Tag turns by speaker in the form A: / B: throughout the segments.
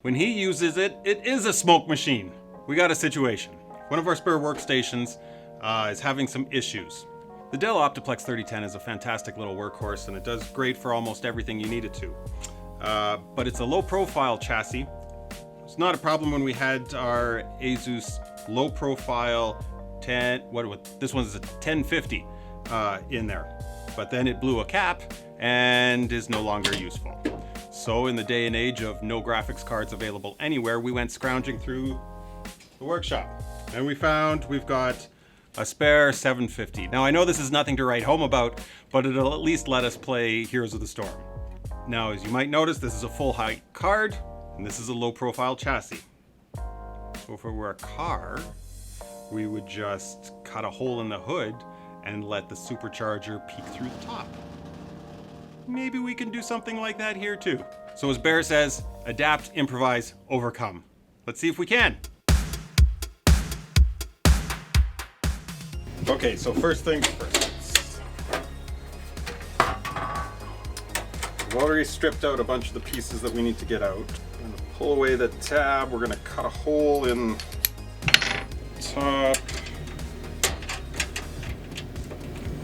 A: When he uses it, it is a smoke machine. We got a situation. One of our spare workstations is having some issues. The Dell Optiplex 3010 is a fantastic little workhorse and it does great for almost everything you need it to. But it's a low profile chassis. It's not a problem when we had our Asus low profile 10, this one's a 1050 in there. But then it blew a cap and is no longer useful. So in the day and age of no graphics cards available anywhere, we went scrounging through the workshop and we found we've got a spare 750. Now I know this is nothing to write home about, but it'll at least let us play Heroes of the Storm. Now, as you might notice, this is a full height card and this is a low profile chassis. So if it were a car, we would just cut a hole in the hood and let the supercharger peek through the top. Maybe we can do something like that here too. So as Bear says, adapt, improvise, overcome. Let's see if we can. Okay, so first things first. We've already stripped out a bunch of the pieces that we need to get out. I'm gonna pull away the tab. We're gonna cut a hole in the top.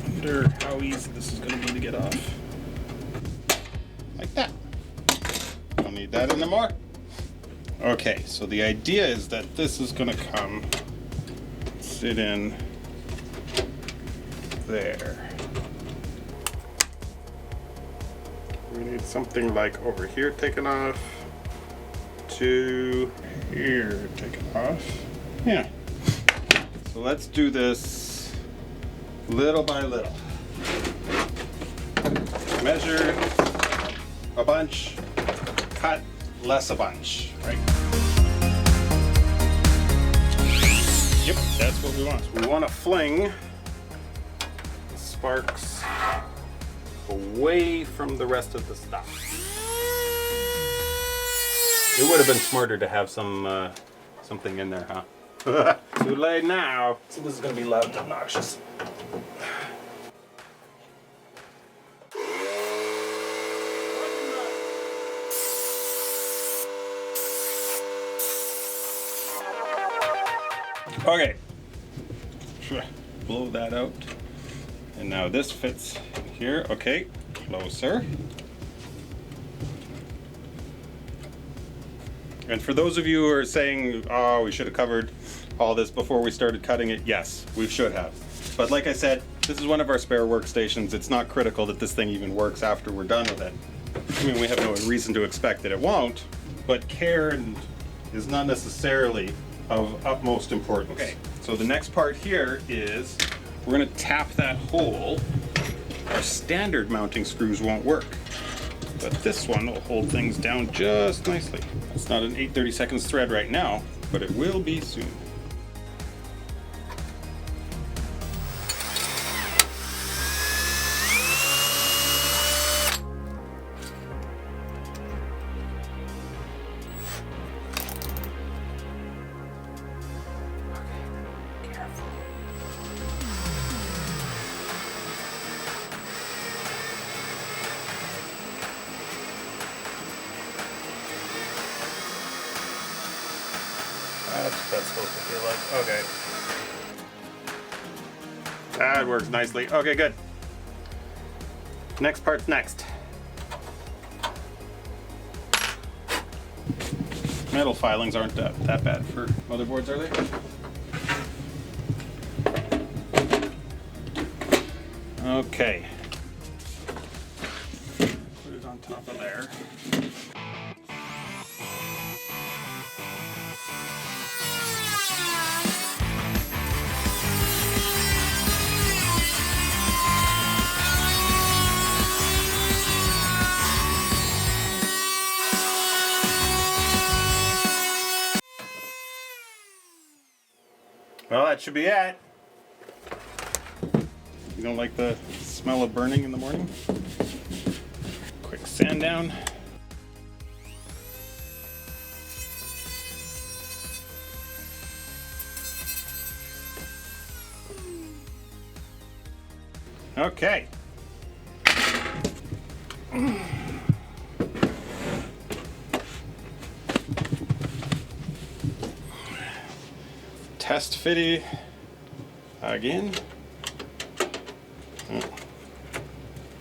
A: I wonder how easy this is gonna be to get off. Like that. Don't need that anymore. Okay, so the idea is that this is gonna come sit in there. We need something like over here taken off to here taken off. Yeah. So let's do this little by little. Measure a bunch, cut less a bunch, right? Yep, that's what we want. So we want to fling the sparks away from the rest of the stuff. It would have been smarter to have some something in there, huh? Too late now. So this is going to be loud and obnoxious. Okay, blow that out. And now this fits here. Okay, closer. And for those of you who are saying, oh, we should have covered all this before we started cutting it, yes, we should have. But like I said, this is one of our spare workstations. It's not critical that this thing even works after we're done with it. I mean, we have no reason to expect that it won't, but care is not necessarily of utmost importance. Okay, so the next part here is we're going to tap that hole. Our standard mounting screws won't work, but this one will hold things down just nicely. It's not an 8/32 thread right now, but it will be soon. That's what that's supposed to feel like. Okay. That works nicely. Okay, good. Next part's next. Metal filings aren't that bad for motherboards, are they? Okay. Put it on top of there. Well, that should be it. You don't like the smell of burning in the morning? Quick sand down. Okay. test fitty again. Oh.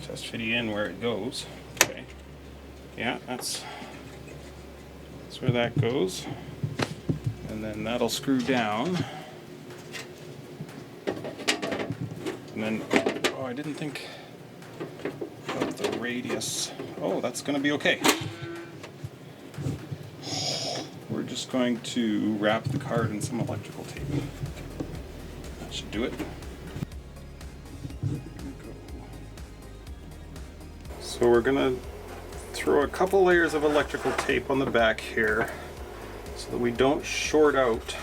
A: Test fitty in where it goes. Okay. Yeah, that's where that goes. And then that'll screw down. And then, oh, I didn't think of the radius. Oh, that's going to be okay. We're just going to wrap the card in some electrical tape. That should do it. So we're going to throw a couple layers of electrical tape on the back here so that we don't short out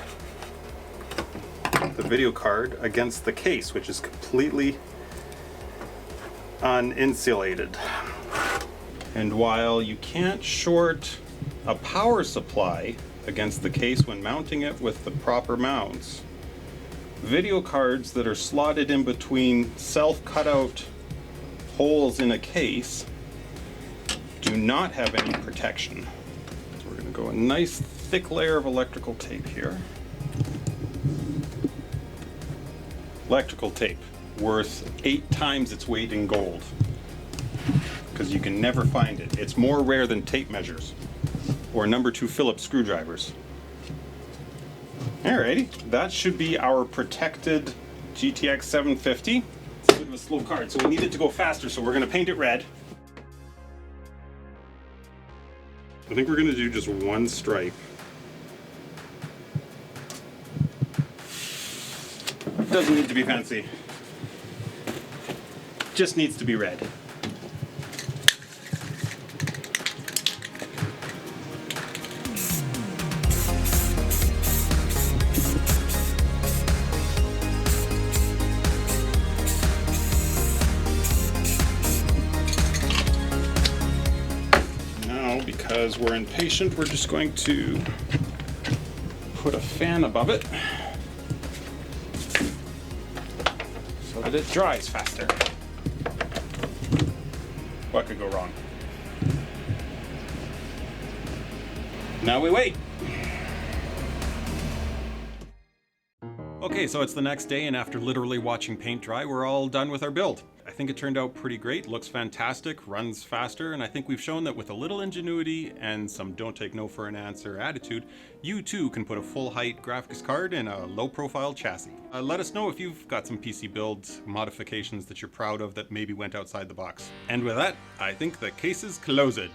A: the video card against the case, which is completely uninsulated. And while you can't short a power supply against the case when mounting it with the proper mounts, video cards that are slotted in between self-cutout holes in a case do not have any protection. So we're going to go a nice thick layer of electrical tape here. Electrical tape worth 8 times its weight in gold, because you can never find it. It's more rare than tape measures or number 2 Phillips screwdrivers. Alrighty, that should be our protected GTX 750. It's a bit of a slow card, so we need it to go faster, so we're going to paint it red. I think we're going to do just one stripe. Doesn't need to be fancy. Just needs to be red. Now, because we're impatient, we're just going to put a fan above it so that it dries faster. What could go wrong? Now we wait. Okay, so it's the next day, and after literally watching paint dry, we're all done with our build. I think it turned out pretty great, looks fantastic, runs faster, and I think we've shown that with a little ingenuity and some don't take no for an answer attitude, you too can put a full-height graphics card in a low-profile chassis. Let us know if you've got some PC build modifications that you're proud of that maybe went outside the box. And with that, I think the case is closed.